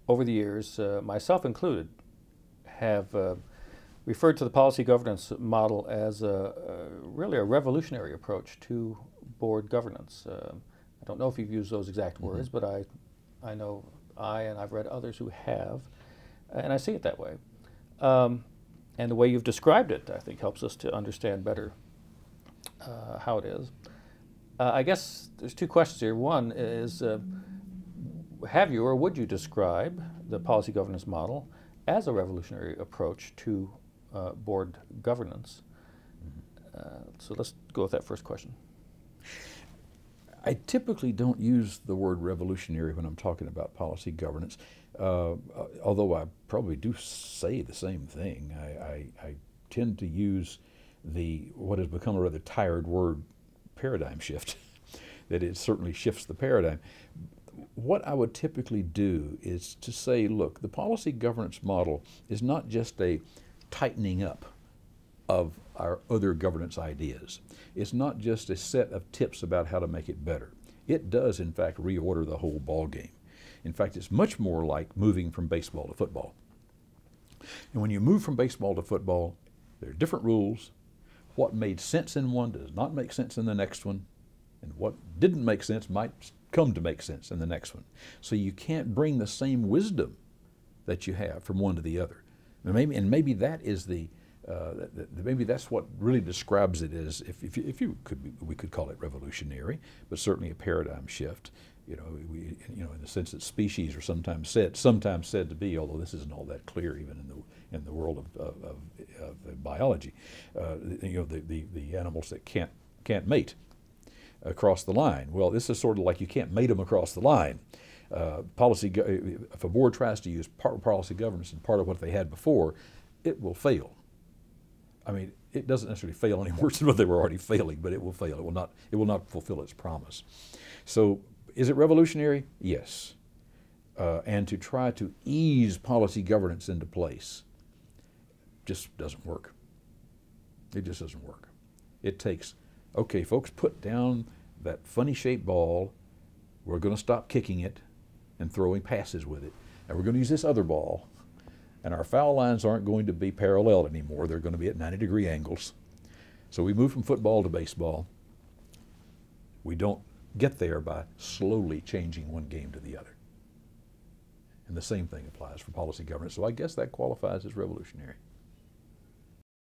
over the years, myself included, have referred to the policy governance model as really a revolutionary approach to board governance. I don't know if you've used those exact words, but I know and I've read others who have, and I see it that way. And the way you've described it, I think, helps us to understand better how it is. I guess there's two questions here. One is, have you or would you describe the policy governance model as a revolutionary approach to board governance? So let's go with that first question. I typically don't use the word revolutionary when I'm talking about policy governance, although I probably do say the same thing. I tend to use what has become a rather tired word, paradigm shift, that it certainly shifts the paradigm. What I would typically do is to say, look, the policy governance model is not just a tightening up of our other governance ideas. It's not just a set of tips about how to make it better. It does, in fact, reorder the whole ball game. In fact, it's much more like moving from baseball to football. And when you move from baseball to football, there are different rules. What made sense in one does not make sense in the next one, and what didn't make sense might come to make sense in the next one. So you can't bring the same wisdom that you have from one to the other. And maybe that is maybe that's what really describes it as, we could call it revolutionary, but certainly a paradigm shift. In the sense that species are sometimes said to be, although this isn't all that clear even in the world of biology. The animals that can't mate across the line. Well, this is sort of like you can't mate them across the line. If a board tries to use policy governance and part of what they had before, it will fail. I mean, it doesn't necessarily fail any worse than what they were already failing, but it will fail. It will not fulfill its promise. So, is it revolutionary? Yes. And to try to ease policy governance into place just doesn't work. It just doesn't work. It takes, okay, folks, put down that funny shaped ball. We're going to stop kicking it and throwing passes with it. And we're going to use this other ball. And our foul lines aren't going to be parallel anymore. They're going to be at 90-degree angles. So we move from football to baseball. We don't get there by slowly changing one game to the other. And the same thing applies for policy governance. So I guess that qualifies as revolutionary.